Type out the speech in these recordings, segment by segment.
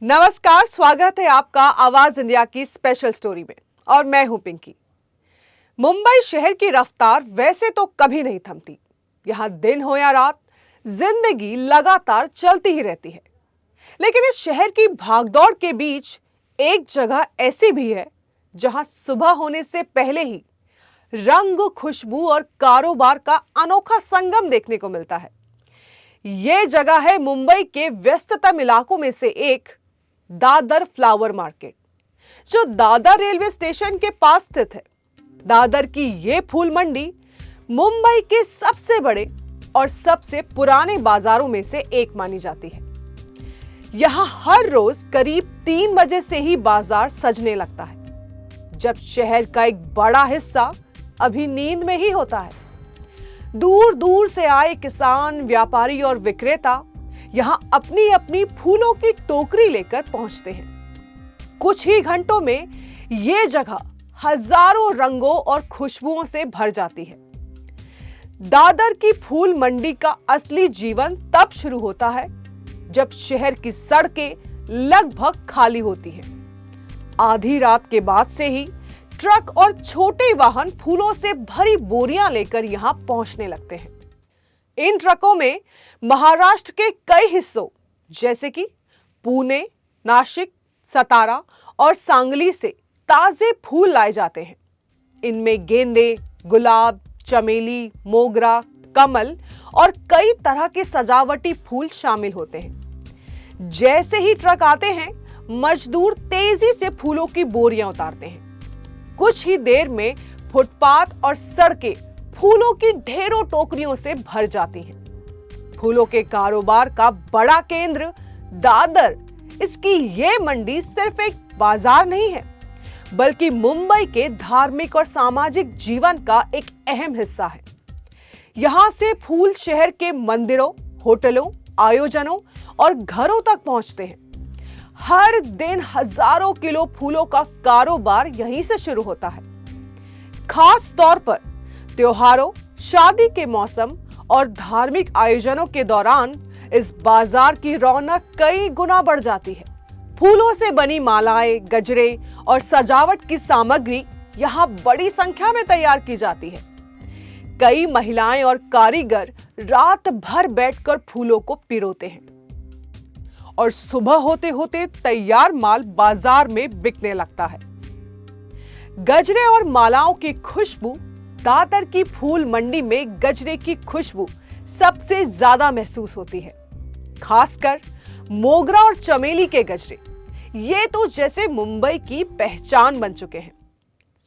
नमस्कार, स्वागत है आपका आवाज इंडिया की स्पेशल स्टोरी में और मैं हूं पिंकी। मुंबई शहर की रफ्तार वैसे तो कभी नहीं थमती। यहां दिन हो या रात, जिंदगी लगातार चलती ही रहती है। लेकिन इस शहर की भागदौड़ के बीच एक जगह ऐसी भी है जहां सुबह होने से पहले ही रंग, खुशबू और कारोबार का अनोखा संगम देखने को मिलता है। ये जगह है मुंबई के व्यस्ततम इलाकों में से एक, दादर फ्लावर मार्केट, जो दादर रेलवे स्टेशन के पास स्थित है। दादर की ये फूल मंडी मुंबई के सबसे बड़े और सबसे पुराने बाजारों में से एक मानी जाती है। यहां हर रोज करीब 3 बजे से ही बाजार सजने लगता है, जब शहर का एक बड़ा हिस्सा अभी नींद में ही होता है। दूर दूर से आए किसान, व्यापारी और विक्रेता यहां अपनी अपनी फूलों की टोकरी लेकर पहुंचते हैं। कुछ ही घंटों में यह जगह हजारों रंगों और खुशबुओं से भर जाती है। दादर की फूल मंडी का असली जीवन तब शुरू होता है जब शहर की सड़कें लगभग खाली होती हैं। आधी रात के बाद से ही ट्रक और छोटे वाहन फूलों से भरी बोरियां लेकर यहां पहुंचने लगते हैं। इन ट्रकों में महाराष्ट्र के कई हिस्सों जैसे कि पुणे, नासिक, सतारा और सांगली से ताजे फूल लाए जाते हैं। इनमें गेंदे, गुलाब, चमेली, मोगरा, कमल और कई तरह के सजावटी फूल शामिल होते हैं। जैसे ही ट्रक आते हैं, मजदूर तेजी से फूलों की बोरियां उतारते हैं। कुछ ही देर में फुटपाथ और सड़कें फूलों की ढेरों टोकरियों से भर जाती हैं। फूलों के कारोबार का बड़ा केंद्र दादर, इसकी ये मंडी सिर्फ एक बाजार नहीं है, बल्कि मुंबई के धार्मिक और सामाजिक जीवन का एक अहम हिस्सा है। यहां से फूल शहर के मंदिरों, होटलों, आयोजनों और घरों तक पहुंचते हैं। हर दिन हजारों किलो फूलों का कारोबार यहीं से शुरू होता है। खास तौर पर त्योहारों, शादी के मौसम और धार्मिक आयोजनों के दौरान इस बाजार की रौनक कई गुना बढ़ जाती है। फूलों से बनी मालाएं, गजरे और सजावट की सामग्री यहां बड़ी संख्या में तैयार की जाती है। कई महिलाएं और कारीगर रात भर बैठकर फूलों को पिरोते हैं और सुबह होते होते तैयार माल बाजार में बिकने लगता है। गजरे और मालाओं की खुशबू, दादर की फूल मंडी में गजरे की खुशबू सबसे ज्यादा महसूस होती है। खासकर मोगरा और चमेली के गजरे, ये तो जैसे मुंबई की पहचान बन चुके हैं।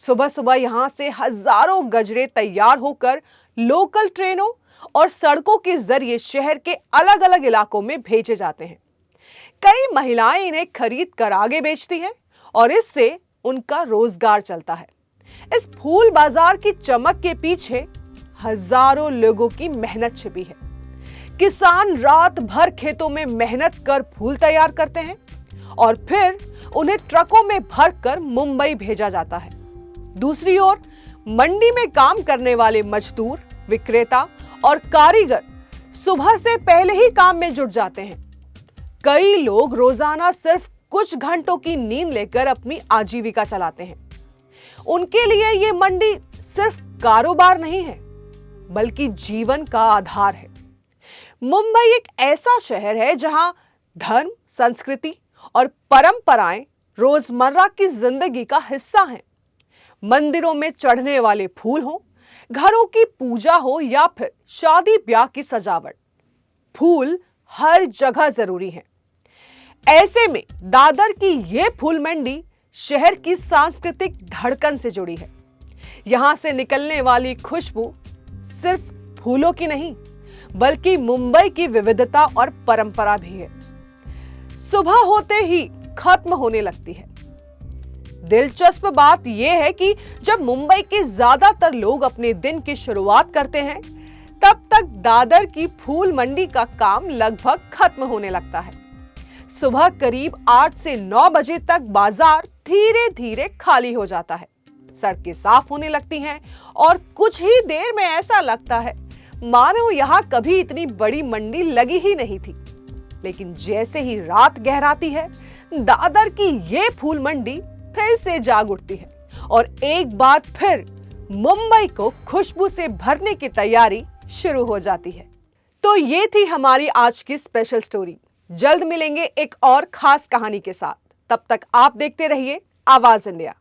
सुबह सुबह यहां से हजारों गजरे तैयार होकर लोकल ट्रेनों और सड़कों के जरिए शहर के अलग अलग इलाकों में भेजे जाते हैं। कई महिलाएं इन्हें खरीद कर आगे बेचती हैं और इससे उनका रोजगार चलता है। इस फूल बाजार की चमक के पीछे हजारों लोगों की मेहनत छिपी है। किसान रात भर खेतों में मेहनत कर फूल तैयार करते हैं और फिर उन्हें ट्रकों में भरकर मुंबई भेजा जाता है। दूसरी ओर मंडी में काम करने वाले मजदूर, विक्रेता और कारीगर सुबह से पहले ही काम में जुट जाते हैं। कई लोग रोजाना सिर्फ कुछ घंटों की नींद लेकर अपनी आजीविका चलाते हैं। उनके लिए ये मंडी सिर्फ कारोबार नहीं है, बल्कि जीवन का आधार है। मुंबई एक ऐसा शहर है जहां धर्म, संस्कृति और परंपराएं रोजमर्रा की जिंदगी का हिस्सा हैं। मंदिरों में चढ़ने वाले फूल हो, घरों की पूजा हो या फिर शादी ब्याह की सजावट, फूल हर जगह जरूरी है। ऐसे में दादर की ये फूल मंडी शहर की सांस्कृतिक धड़कन से जुड़ी है। यहां से निकलने वाली खुशबू सिर्फ फूलों की नहीं, बल्कि मुंबई की विविधता और परंपरा भी है। सुबह होते ही खत्म होने लगती है। दिलचस्प बात यह है कि जब मुंबई के ज्यादातर लोग अपने दिन की शुरुआत करते हैं, तब तक दादर की फूल मंडी का काम लगभग खत्म होने लगता है। सुबह करीब 8 से 9 बजे तक बाजार धीरे धीरे खाली हो जाता है। सड़कें साफ होने लगती हैं और कुछ ही देर में ऐसा लगता है मानो यहां कभी इतनी बड़ी मंडी लगी ही नहीं थी। लेकिन जैसे ही रात गहराती है, दादर की ये फूल मंडी फिर से जाग उठती है और एक बार फिर मुंबई को खुशबू से भरने की तैयारी शुरू हो जाती है। तो ये थी हमारी आज की स्पेशल स्टोरी। जल्द मिलेंगे एक और खास कहानी के साथ। तब तक आप देखते रहिए आवाज इंडिया।